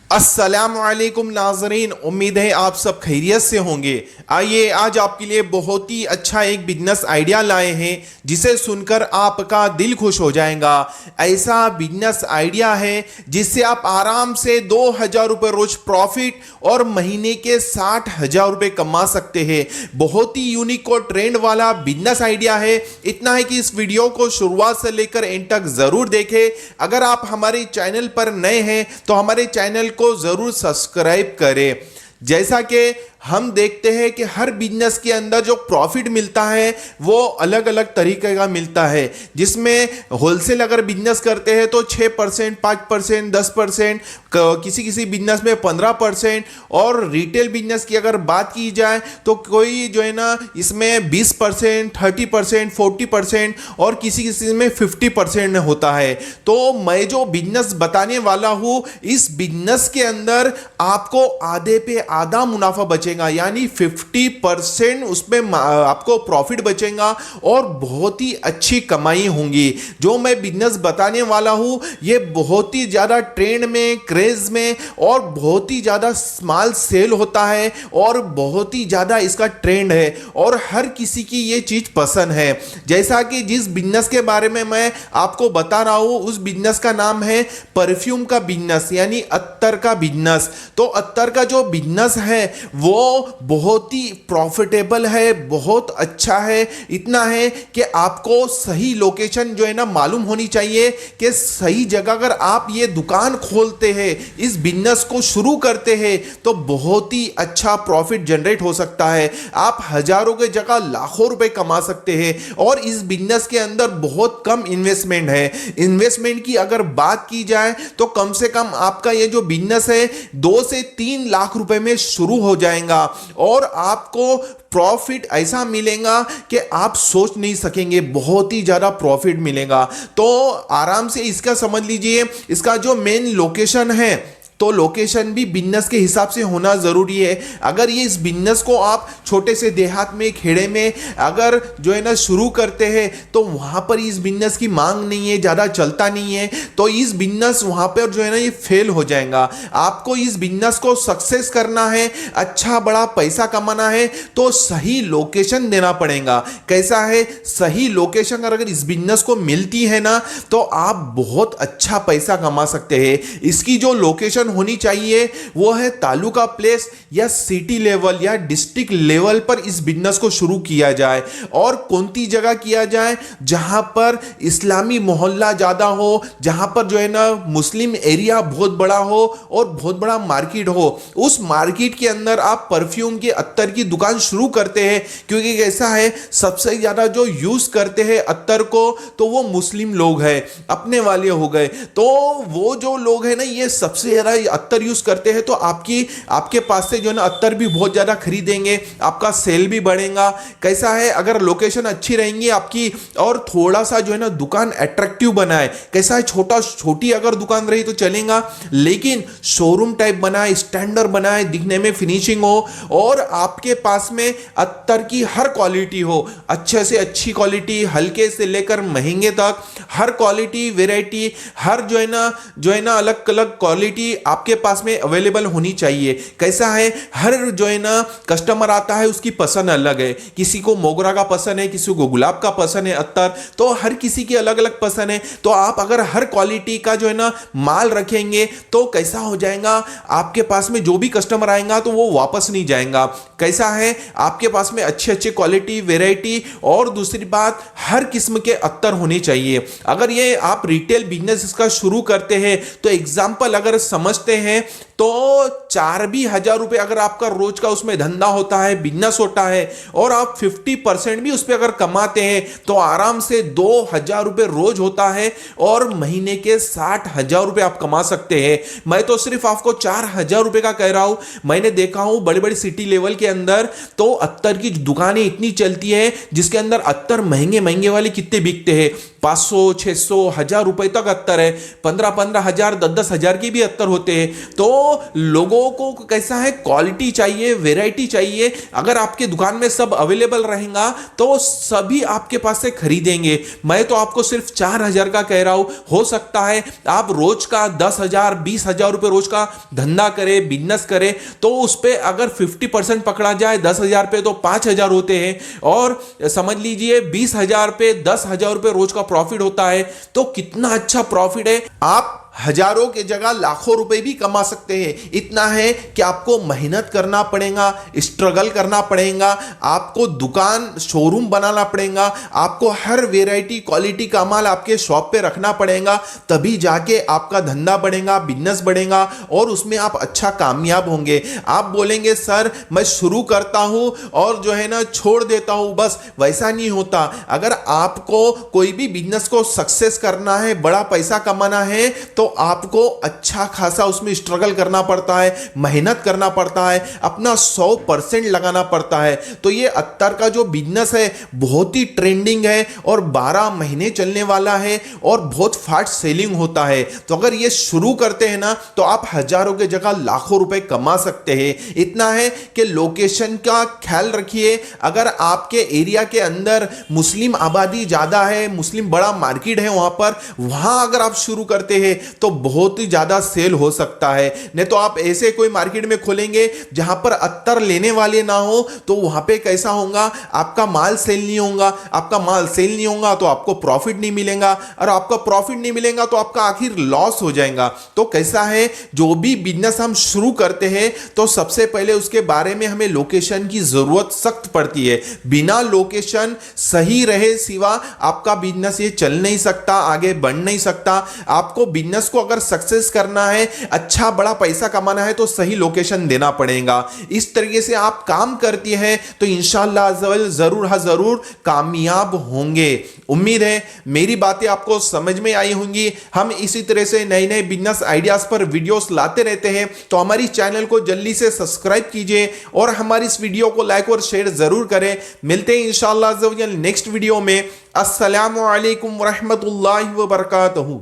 अस्सलामुअलैकुम नाज़रीन, उम्मीद है आप सब खैरियत से होंगे। आइए आज आपके लिए बहुत ही अच्छा एक बिजनेस आइडिया लाए हैं जिसे सुनकर आपका दिल खुश हो जाएगा। ऐसा बिजनेस आइडिया है जिससे आप आराम से 2000 रुपये रोज प्रॉफिट और महीने के 60,000 रुपये कमा सकते हैं। बहुत ही यूनिक और ट्रेंड वाला बिजनेस आइडिया है। इतना है कि इस वीडियो को शुरुआत से लेकर एंड तक जरूर देखें। अगर आप हमारे चैनल पर नए हैं तो हमारे चैनल को जरूर सब्सक्राइब करें। जैसा कि हम देखते हैं कि हर बिजनेस के अंदर जो प्रॉफिट मिलता है वो अलग अलग तरीके का मिलता है, जिसमें होलसेल अगर बिजनेस करते हैं तो 6%, 5%, 10%, किसी किसी बिजनेस में 15%, और रिटेल बिजनेस की अगर बात की जाए तो कोई जो है ना इसमें 20%, 30%, 40% और किसी किसी में 50% होता है। तो मैं जो बिजनेस बताने वाला हूँ, इस बिजनेस के अंदर आपको आधे पे आधा मुनाफा बचेगा, यानी 50% उसमें आपको प्रॉफिट बचेगा और बहुत ही अच्छी कमाई होंगी। जो मैं बिजनेस बताने वाला हूं ये बहुत ही ज्यादा ट्रेंड में, क्रेज में और बहुत ही ज्यादा स्मॉल सेल होता है और बहुत ही ज्यादा इसका ट्रेंड है और हर किसी की ये चीज पसंद है। जैसा कि जिस बिजनेस के बारे में मैं आपको बता रहा हूं उस बिजनेस का नाम है परफ्यूम का बिजनेस, यानी अत्तर का बिजनेस। तो अत्तर का जो बिजनेस है वो बहुत ही प्रॉफिटेबल है, बहुत अच्छा है। इतना है कि आपको सही लोकेशन जो है ना मालूम होनी चाहिए कि सही जगह अगर आप ये दुकान खोलते हैं, इस बिजनेस को शुरू करते हैं तो बहुत ही अच्छा प्रॉफिट जनरेट हो सकता है। आप हजारों के जगह लाखों रुपए कमा सकते हैं और इस बिजनेस के अंदर बहुत कम इन्वेस्टमेंट है। इन्वेस्टमेंट की अगर बात की जाए तो कम से कम आपका ये जो बिजनेस है 2 से 3 लाख रुपए में शुरू हो जाएगा और आपको प्रॉफिट ऐसा मिलेगा कि आप सोच नहीं सकेंगे, बहुत ही ज्यादा प्रॉफिट मिलेगा। तो आराम से इसका समझ लीजिए, इसका जो मेन लोकेशन है तो लोकेशन भी बिजनेस के हिसाब से होना जरूरी है। अगर ये इस बिजनेस को आप छोटे से देहात में, खेड़े में अगर जो है ना शुरू करते हैं तो वहां पर इस बिजनेस की मांग नहीं है, ज्यादा चलता नहीं है, तो इस बिजनेस वहां पर जो है ना ये फेल हो जाएगा। आपको इस बिजनेस को सक्सेस करना है, अच्छा बड़ा पैसा कमाना है तो सही लोकेशन देना पड़ेगा। कैसा है, सही लोकेशन अगर इस बिजनेस को मिलती है ना तो आप बहुत अच्छा पैसा कमा सकते हैं। इसकी जो लोकेशन होनी चाहिए वो है तालुका प्लेस या सिटी लेवल या डिस्ट्रिक्ट लेवल पर इस बिजनेस को शुरू किया जाए। और कौन सी जगह किया जाए, जहां पर इस्लामी मोहल्ला ज्यादा हो, जहां पर जो है ना मुस्लिम एरिया बहुत बड़ा हो और बहुत बड़ा मार्केट हो। उस मार्केट के अंदर आप परफ्यूम के अत्तर की दुकान शुरू करते हैं, क्योंकि कैसा है सबसे ज्यादा जो यूज करते हैं अत्तर को तो वो मुस्लिम लोग हैं, अपने वाले हो गए। तो वो जो लोग हैं ना ये सबसे ज्यादा अत्तर यूज करते हैं, तो आपके पास से जो है ना अत्तर भी बहुत ज्यादा खरीदेंगे, आपका सेल भी बढ़ेगा। कैसा है, अगर लोकेशन अच्छी रहेंगी आपकी और थोड़ा सा जो है ना दुकान अट्रैक्टिव बनाए, कैसा है छोटी अगर दुकान रही तो चलेगा, लेकिन शोरूम टाइप बनाए, स्टैंडर्ड बनाए, दिखने में फिनिशिंग हो और आपके पास में अत्तर की हर क्वालिटी हो, अच्छे से अच्छी क्वालिटी, हल्के से लेकर महंगे तक हर क्वालिटी, वेराइटी, हर जो है ना अलग अलग क्वालिटी आपके पास में अवेलेबल होनी चाहिए। कैसा है, हर जो है ना कस्टमर आता है उसकी पसंद अलग है, किसी को मोगरा का पसंद है, किसी को गुलाब का पसंद है अत्तर, तो हर किसी की अलग अलग पसंद है। तो आप अगर हर क्वालिटी का जो है ना माल रखेंगे तो कैसा हो जाएगा, आपके पास में जो भी कस्टमर आएगा तो वो वापस नहीं जाएगा। कैसा है, आपके पास में अच्छी अच्छी क्वालिटी, वेराइटी और दूसरी बात हर किस्म के अत्तर होने चाहिए। अगर ये आप रिटेल बिजनेस इसका शुरू करते हैं तो एग्जांपल अगर समझते हैं तो 4,000 रुपए अगर आपका रोज का उसमें धंधा होता है, बिजनेस होता है और आप 50% भी उस पर अगर कमाते हैं तो आराम से 2,000 रुपए रोज होता है और महीने के 60,000 रुपए आप कमा सकते हैं। मैं तो सिर्फ आपको 4,000 रुपए का कह रहा हूं। मैंने देखा हूं बड़ी बड़ी सिटी लेवल के अंदर तो अत्तर की दुकानें इतनी चलती है जिसके अंदर अत्तर महंगे महंगे वाले कितने बिकते हैं, 500, 600, 1,000 रुपए तक अत्तर है, 15,000, 10,000 के भी अत्तर होते हैं। तो लोगों को कैसा है, क्वालिटी चाहिए, वैरायटी चाहिए। अगर आपके दुकान में सब अवेलेबल रहेगा तो सभी आपके पास से खरीदेंगे। मैं तो आपको सिर्फ 4,000 का कह रहा हूं, हो सकता है आप रोज का 10,000 20,000 रुपए रोज का धंधा करें, बिजनेस करें, तो उस पे अगर 50% पकड़ा जाए 10,000 पे तो 5,000 होते हैं, और समझ लीजिए 20,000 पे 10,000 रुपए रोज का प्रॉफिट होता है। तो कितना अच्छा प्रॉफिट है। आप हजारों के जगह लाखों रुपए भी कमा सकते हैं। इतना है कि आपको मेहनत करना पड़ेगा, स्ट्रगल करना पड़ेगा, आपको दुकान शोरूम बनाना पड़ेगा, आपको हर वैरायटी क्वालिटी का माल आपके शॉप पे रखना पड़ेगा, तभी जाके आपका धंधा बढ़ेगा, बिजनेस बढ़ेगा और उसमें आप अच्छा कामयाब होंगे। आप बोलेंगे सर मैं शुरू करता हूं और जो है ना छोड़ देता हूं, बस वैसा नहीं होता। अगर आपको कोई भी बिजनेस को सक्सेस करना है, बड़ा पैसा कमाना है, तो आपको अच्छा खासा उसमें स्ट्रगल करना पड़ता है, मेहनत करना पड़ता है, अपना 100% लगाना पड़ता है। तो ये अत्तर का जो बिजनेस है बहुत ही ट्रेंडिंग है और 12 महीने चलने वाला है और बहुत फास्ट सेलिंग होता है। तो अगर ये शुरू करते हैं ना तो आप हजारों के जगह लाखों रुपए कमा सकते हैं। इतना है कि लोकेशन का ख्याल रखिए। अगर आपके एरिया के अंदर मुस्लिम आबादी ज्यादा है, मुस्लिम बड़ा मार्केट है, वहां अगर आप शुरू करते हैं तो बहुत ही ज्यादा सेल हो सकता है। नहीं तो आप ऐसे कोई मार्केट में खोलेंगे जहां पर अत्तर लेने वाले ना हो, तो वहां पे कैसा होगा, आपका माल सेल नहीं होगा। आपका माल सेल नहीं होगा तो आपको प्रॉफिट नहीं मिलेगा, और आपका प्रॉफिट नहीं मिलेगा तो आपका आखिर लॉस हो जाएगा। तो कैसा है, जो भी बिजनेस हम शुरू करते हैं तो सबसे पहले उसके बारे में हमें लोकेशन की जरूरत सख्त पड़ती है। बिना लोकेशन सही रहे सिवा आपका बिजनेस ये चल नहीं सकता, आगे बढ़ नहीं सकता। आपको बिजनेस को अगर सक्सेस करना है, अच्छा बड़ा पैसा कमाना है, तो सही लोकेशन देना पड़ेगा। इस तरीके से आप काम करती हैं तो इंशाअल्लाह जरूर कामयाब होंगे। उम्मीद है मेरी बातें आपको समझ में आई होंगी। हम इसी तरह से नए नए बिजनेस आइडियाज पर वीडियोस लाते रहते हैं, तो हमारी चैनल को जल्दी से सब्सक्राइब कीजिए और हमारी इस वीडियो को लाइक और शेयर जरूर करें। मिलते हैं इंशाअल्लाह नेक्स्ट वीडियो में। अस्सलामु अलैकुम व रहमतुल्लाहि व बरकातहू।